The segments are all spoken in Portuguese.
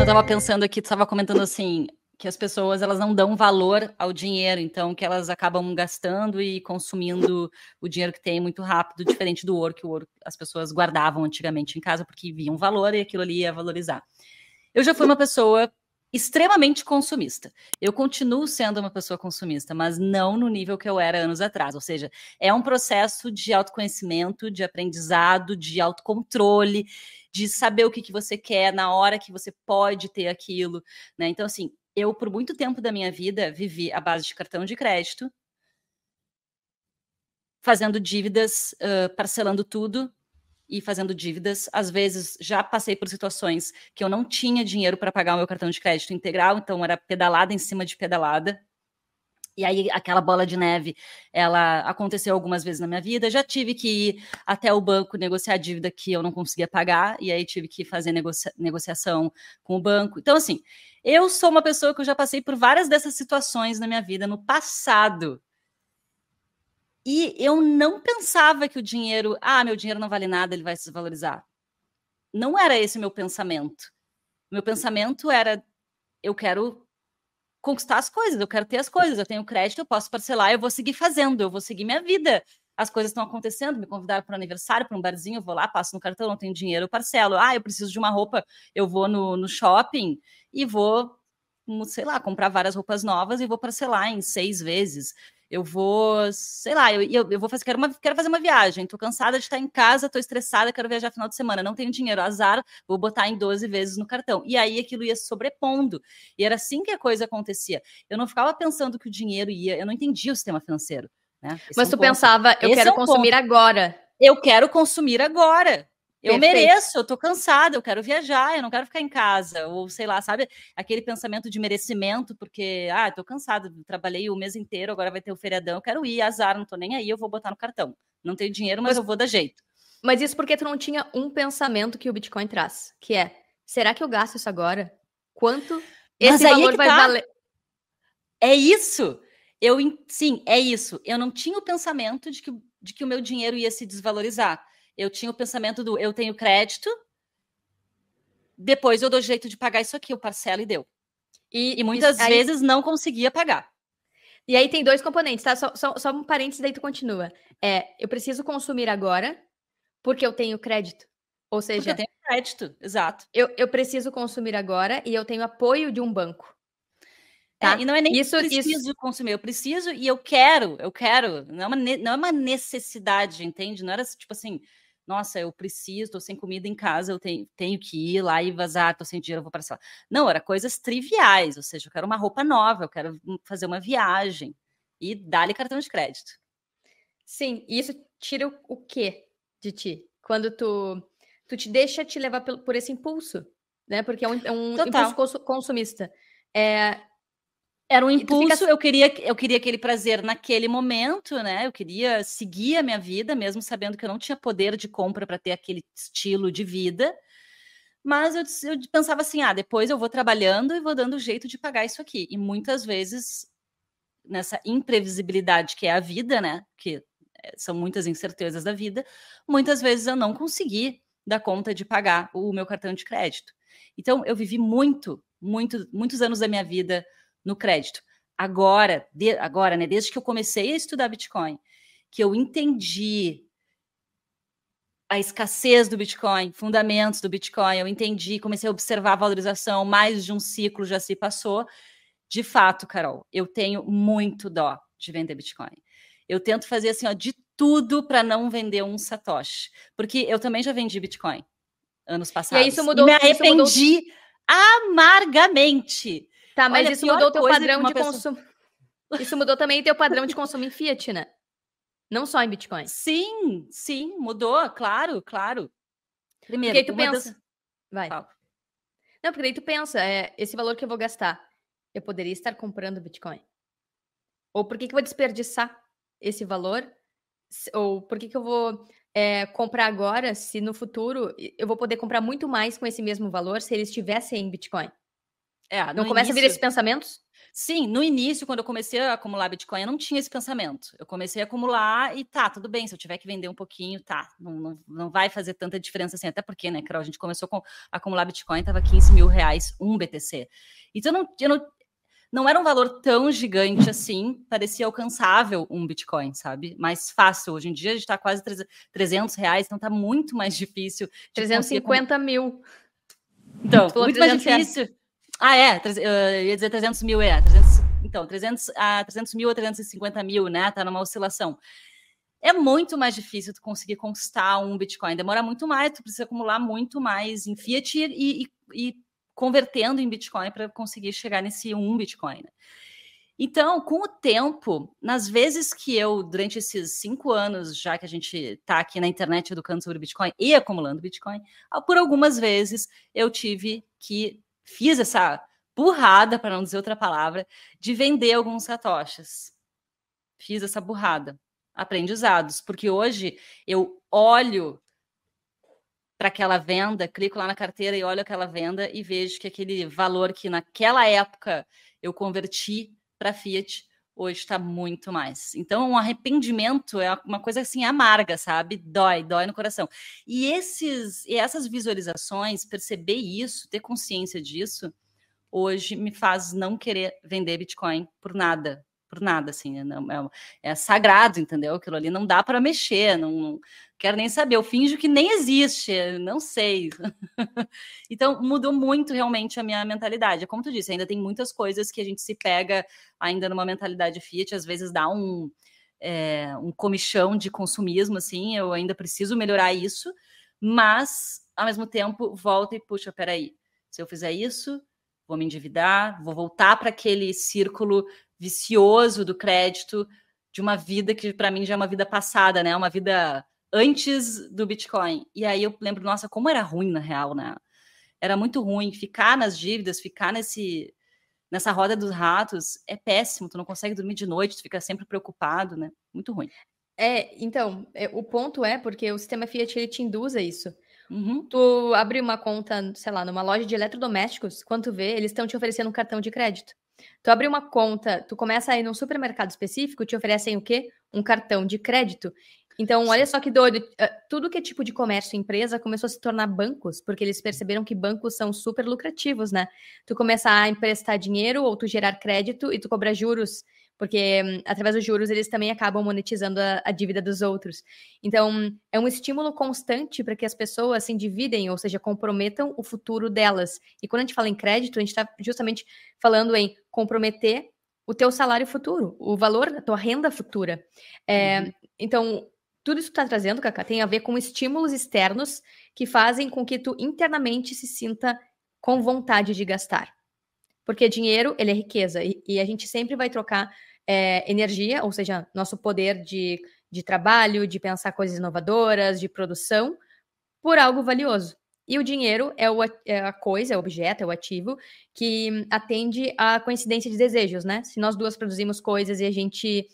Eu tava pensando aqui, tu tava comentando assim, que as pessoas elas não dão valor ao dinheiro, então que elas acabam gastando e consumindo o dinheiro que tem muito rápido, diferente do ouro, que o ouro as pessoas guardavam antigamente em casa porque viam valor e aquilo ali ia valorizar. Eu já fui uma pessoa extremamente consumista. Eu continuo sendo uma pessoa consumista, mas não no nível que eu era anos atrás. Ou seja, é um processo de autoconhecimento, de aprendizado, de autocontrole, de saber o que você quer na hora que você pode ter aquilo, né? Então, assim, eu, por muito tempo da minha vida, vivi à base de cartão de crédito, fazendo dívidas, parcelando tudo, e fazendo dívidas. Às vezes, já passei por situações que eu não tinha dinheiro para pagar o meu cartão de crédito integral, então era pedalada em cima de pedalada. E aí, aquela bola de neve, ela aconteceu algumas vezes na minha vida. Já tive que ir até o banco negociar a dívida que eu não conseguia pagar, e aí tive que fazer negociação com o banco. Então, assim, eu sou uma pessoa que eu já passei por várias dessas situações na minha vida no passado. E eu não pensava que o dinheiro, meu dinheiro não vale nada, ele vai se valorizar. Não era esse o meu pensamento. Meu pensamento era, eu quero conquistar as coisas, eu quero ter as coisas, eu tenho crédito, eu posso parcelar, eu vou seguir fazendo, eu vou seguir minha vida. As coisas estão acontecendo, me convidaram para um aniversário, para um barzinho, eu vou lá, passo no cartão, não tenho dinheiro, eu parcelo. Eu preciso de uma roupa, eu vou no shopping e vou, sei lá, comprar várias roupas novas e vou parcelar em 6 vezes. Eu vou, sei lá, eu vou fazer, quero fazer uma viagem, tô cansada de estar em casa, tô estressada, quero viajar final de semana, não tenho dinheiro, azar, vou botar em 12 vezes no cartão. E aí aquilo ia se sobrepondo. E era assim que a coisa acontecia. Eu não ficava pensando que o dinheiro ia, eu não entendia o sistema financeiro. Né? Mas tu pensava, eu quero consumir agora. Eu quero consumir agora. Eu mereço, eu tô cansada, eu quero viajar, eu não quero ficar em casa, ou sei lá, sabe? Aquele pensamento de merecimento, porque, tô cansada, trabalhei o mês inteiro, agora vai ter o feriadão, eu quero ir, azar, não tô nem aí, eu vou botar no cartão. Não tenho dinheiro, mas eu vou dar jeito. Mas isso porque tu não tinha um pensamento que o Bitcoin traz, que é, será que eu gasto isso agora? Quanto esse valor vai valer? É isso! Sim, é isso. Eu não tinha o pensamento de que o meu dinheiro ia se desvalorizar. Eu tinha o pensamento do eu tenho crédito, depois eu dou jeito de pagar isso aqui, eu parcelo e deu. E muitas vezes não conseguia pagar. E aí tem 2 componentes, tá? Só um parênteses, daí tu continua. Eu preciso consumir agora, porque eu tenho crédito. Ou seja... Porque eu tenho crédito, exato. Eu preciso consumir agora e eu tenho apoio de um banco. Tá? E não é nem preciso consumir, eu preciso e eu quero. Não é uma necessidade, entende? Não era tipo assim, nossa, eu preciso, tô sem comida em casa, eu tenho que ir lá e vazar, tô sem dinheiro, eu vou parcelar. Não, era coisas triviais, ou seja, eu quero uma roupa nova, eu quero fazer uma viagem e dar-lhe cartão de crédito. Sim, e isso tira o quê de ti? Quando tu te deixa te levar por esse impulso, né? Porque é um impulso consumista. Era um impulso, eu queria aquele prazer naquele momento, né? Eu queria seguir a minha vida, mesmo sabendo que eu não tinha poder de compra para ter aquele estilo de vida. Mas eu pensava assim, depois eu vou trabalhando e vou dando jeito de pagar isso aqui. E muitas vezes, nessa imprevisibilidade que é a vida, né? Que são muitas incertezas da vida, muitas vezes eu não consegui dar conta de pagar o meu cartão de crédito. Então, eu vivi muitos anos da minha vida no crédito. Agora, né, desde que eu comecei a estudar Bitcoin, que eu entendi a escassez do Bitcoin, fundamentos do Bitcoin, eu entendi, comecei a observar a valorização, mais de um ciclo já se passou. De fato, Carol, eu tenho muito dó de vender Bitcoin. Eu tento fazer assim, de tudo para não vender um satoshi, porque eu também já vendi Bitcoin anos passados. E aí isso mudou, e me arrependi amargamente. Tá, mas isso mudou o teu padrão de consumo. Isso mudou também o teu padrão de consumo em fiat, né? Não só em Bitcoin. Sim, mudou, claro. Primeiro, porque aí tu pensa... Vai. Fala. Não, porque daí tu pensa, esse valor que eu vou gastar, eu poderia estar comprando Bitcoin. Ou por que eu vou desperdiçar esse valor? Ou por que eu vou comprar agora, se no futuro eu vou poder comprar muito mais com esse mesmo valor se ele estivesse em Bitcoin? Não começa a vir esses pensamentos? Sim, no início, quando eu comecei a acumular Bitcoin, eu não tinha esse pensamento. Eu comecei a acumular e tá, tudo bem, se eu tiver que vender um pouquinho, tá, não vai fazer tanta diferença assim, até porque, né, Carol, a gente começou a acumular Bitcoin, tava 15 mil reais um BTC. Então, não era um valor tão gigante assim, parecia alcançável um Bitcoin, sabe? Mais fácil. Hoje em dia a gente tá quase 300 reais, então tá muito mais difícil de 350 mil. Então, muito mais difícil. Eu ia dizer 300 mil, 300 mil a 350 mil, né? Tá numa oscilação. É muito mais difícil tu conseguir conquistar um Bitcoin. Demora muito mais, tu precisa acumular muito mais em fiat e convertendo em Bitcoin para conseguir chegar nesse um Bitcoin. Né? Então, com o tempo, nas vezes que eu, durante esses 5 anos, já que a gente está aqui na internet educando sobre Bitcoin e acumulando Bitcoin, por algumas vezes eu fiz essa burrada, para não dizer outra palavra, de vender alguns satoshis. Fiz essa burrada. Aprendizados, porque hoje eu olho para aquela venda, clico lá na carteira e olho aquela venda e vejo que aquele valor que naquela época eu converti para Fiat, hoje está muito mais. Então, um arrependimento é uma coisa assim amarga, sabe? Dói no coração. E essas visualizações, perceber isso, ter consciência disso, hoje me faz não querer vender Bitcoin por nada, assim, é sagrado, entendeu? Aquilo ali não dá para mexer, não quero nem saber, eu finjo que nem existe, não sei. Então, mudou muito realmente a minha mentalidade. Como tu disse, ainda tem muitas coisas que a gente se pega ainda numa mentalidade Fiat, às vezes dá um comichão de consumismo, assim, eu ainda preciso melhorar isso, mas, ao mesmo tempo, volta e puxa, peraí, se eu fizer isso, vou me endividar, vou voltar para aquele círculo vicioso do crédito de uma vida que para mim já é uma vida passada, né? Uma vida antes do Bitcoin. E aí eu lembro, nossa, como era ruim na real, né? Era muito ruim ficar nas dívidas, ficar nessa roda dos ratos, é péssimo, tu não consegue dormir de noite, tu fica sempre preocupado, né? Muito ruim. Então, o ponto é porque o sistema Fiat ele te induz a isso. Uhum. Tu abre uma conta, sei lá, numa loja de eletrodomésticos, quando tu vê, eles estão te oferecendo um cartão de crédito. Tu abre uma conta, tu começa a ir num supermercado específico, te oferecem o quê? Um cartão de crédito. Então, olha só que doido. Tudo que é tipo de comércio e empresa começou a se tornar bancos, porque eles perceberam que bancos são super lucrativos, né? Tu começar a emprestar dinheiro ou tu gerar crédito e tu cobrar juros, porque através dos juros eles também acabam monetizando a dívida dos outros. Então, é um estímulo constante para que as pessoas se endividem, ou seja, comprometam o futuro delas. E quando a gente fala em crédito, a gente está justamente falando em comprometer o teu salário futuro, o valor da tua renda futura. Então, tudo isso que tu tá trazendo, Cacá, tem a ver com estímulos externos que fazem com que tu internamente se sinta com vontade de gastar. Porque dinheiro, ele é riqueza. E a gente sempre vai trocar energia, ou seja, nosso poder de trabalho, de pensar coisas inovadoras, de produção, por algo valioso. E o dinheiro é a coisa, é o objeto, é o ativo que atende à coincidência de desejos, né? Se nós duas produzimos coisas e a gente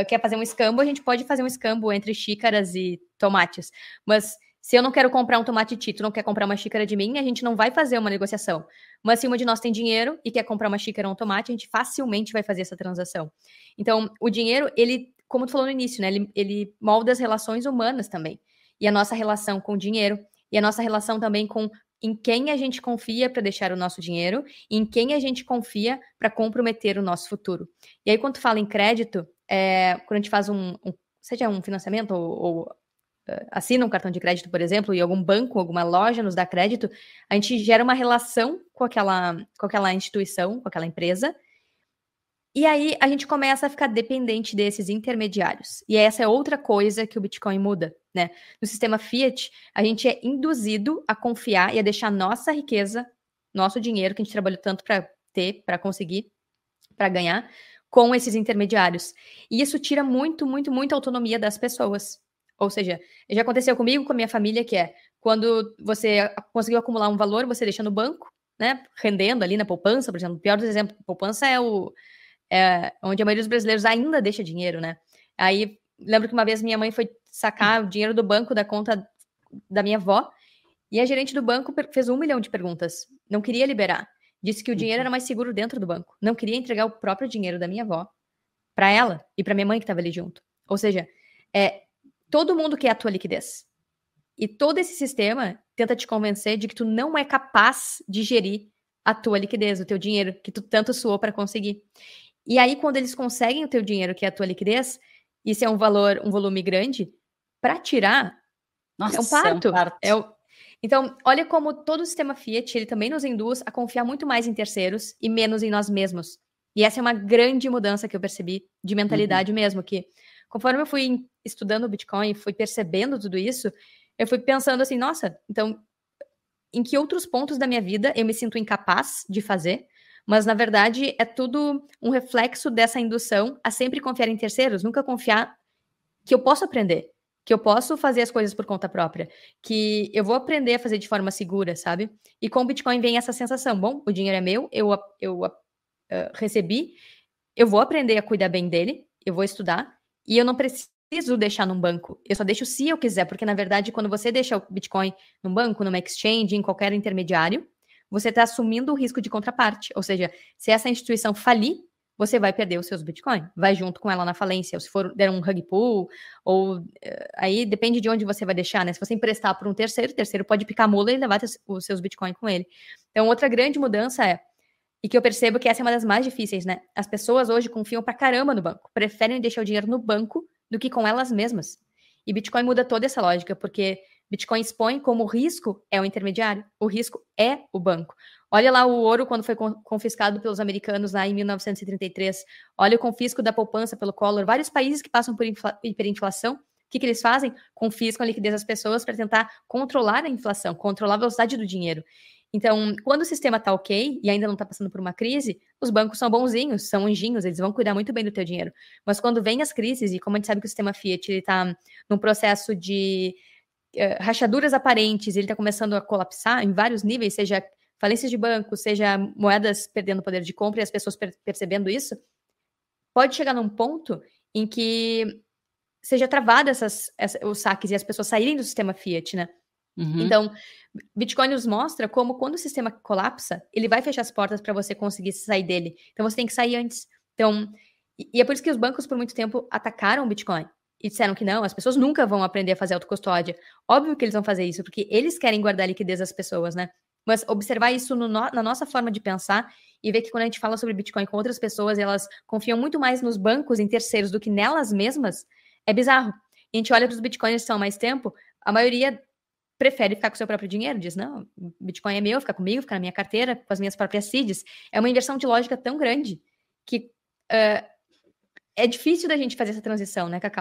quer fazer um escambo, a gente pode fazer um escambo entre xícaras e tomates. Mas se eu não quero comprar um tomate ti, tu não quer comprar uma xícara de mim, a gente não vai fazer uma negociação. Mas se uma de nós tem dinheiro e quer comprar uma xícara ou um tomate, a gente facilmente vai fazer essa transação. Então, o dinheiro, ele, como tu falou no início, né? Ele molda as relações humanas também. E a nossa relação com o dinheiro, e a nossa relação também com em quem a gente confia para deixar o nosso dinheiro, e em quem a gente confia para comprometer o nosso futuro. E aí, quando tu fala em crédito, quando a gente faz seja um financiamento ou assina um cartão de crédito, por exemplo, e algum banco, alguma loja nos dá crédito, a gente gera uma relação com aquela instituição, com aquela empresa, e aí a gente começa a ficar dependente desses intermediários. E essa é outra coisa que o Bitcoin muda, né? No sistema Fiat, a gente é induzido a confiar e a deixar nossa riqueza, nosso dinheiro, que a gente trabalhou tanto para ter, para conseguir, para ganhar, com esses intermediários. E isso tira muito, muito, muita autonomia das pessoas. Ou seja, já aconteceu comigo, com a minha família, que é quando você conseguiu acumular um valor, você deixa no banco, né? Rendendo ali na poupança, por exemplo. O pior dos exemplos, poupança é onde a maioria dos brasileiros ainda deixa dinheiro, né? Aí, lembro que uma vez minha mãe foi sacar o dinheiro do banco da conta da minha avó, e a gerente do banco fez 1 milhão de perguntas. Não queria liberar. disse que o dinheiro era mais seguro dentro do banco. Não queria entregar o próprio dinheiro da minha avó para ela e para minha mãe que estava ali junto. Ou seja, todo mundo quer a tua liquidez. E todo esse sistema tenta te convencer de que tu não é capaz de gerir a tua liquidez, o teu dinheiro, que tu tanto suou para conseguir. E aí, quando eles conseguem o teu dinheiro, que é a tua liquidez, isso é um volume grande, para tirar, é um parto. Então, olha como todo o sistema Fiat, ele também nos induz a confiar muito mais em terceiros e menos em nós mesmos. E essa é uma grande mudança que eu percebi de mentalidade mesmo, que conforme eu fui estudando o Bitcoin, fui percebendo tudo isso, eu fui pensando assim, nossa, então, em que outros pontos da minha vida eu me sinto incapaz de fazer, mas, na verdade, é tudo um reflexo dessa indução a sempre confiar em terceiros, nunca confiar que eu posso aprender, que eu posso fazer as coisas por conta própria, que eu vou aprender a fazer de forma segura, sabe? E com o Bitcoin vem essa sensação, bom, o dinheiro é meu, eu recebi, eu vou aprender a cuidar bem dele, eu vou estudar, e eu não preciso deixar num banco, eu só deixo se eu quiser, porque, na verdade, quando você deixa o Bitcoin num banco, numa exchange, em qualquer intermediário, você está assumindo o risco de contraparte, ou seja, se essa instituição falir, você vai perder os seus Bitcoin, vai junto com ela na falência, ou se for der um rug pull, ou aí depende de onde você vai deixar, né? Se você emprestar para um terceiro, o terceiro pode picar a mula e levar os seus Bitcoin com ele. Então, outra grande mudança e que eu percebo que essa é uma das mais difíceis, né? As pessoas hoje confiam pra caramba no banco, preferem deixar o dinheiro no banco do que com elas mesmas. E Bitcoin muda toda essa lógica, porque Bitcoin expõe como o risco é o intermediário, o risco é o banco. Olha lá o ouro quando foi confiscado pelos americanos lá em 1933. Olha o confisco da poupança pelo Collor. Vários países que passam por hiperinflação, o que eles fazem? Confiscam a liquidez das pessoas para tentar controlar a inflação, controlar a velocidade do dinheiro. Então, quando o sistema está ok e ainda não está passando por uma crise, os bancos são bonzinhos, são anjinhos, eles vão cuidar muito bem do teu dinheiro. Mas quando vem as crises, e como a gente sabe que o sistema Fiat está num processo de rachaduras aparentes, ele está começando a colapsar em vários níveis, seja falências de banco, seja moedas perdendo poder de compra e as pessoas percebendo isso, pode chegar num ponto em que seja travada os saques e as pessoas saírem do sistema Fiat, né? Então, Bitcoin nos mostra como quando o sistema colapsa, ele vai fechar as portas para você conseguir sair dele. Então, você tem que sair antes. Então, e é por isso que os bancos, por muito tempo, atacaram o Bitcoin. E disseram que não, as pessoas nunca vão aprender a fazer autocustódia. Óbvio que eles vão fazer isso, porque eles querem guardar a liquidez das pessoas, né? Mas observar isso na nossa forma de pensar e ver que quando a gente fala sobre Bitcoin com outras pessoas, elas confiam muito mais nos bancos, em terceiros, do que nelas mesmas, é bizarro. E a gente olha para os Bitcoins que estão há mais tempo, a maioria prefere ficar com o seu próprio dinheiro, diz, não, o Bitcoin é meu, fica comigo, fica na minha carteira, com as minhas próprias seeds. É uma inversão de lógica tão grande que é difícil da gente fazer essa transição, né, Cacau?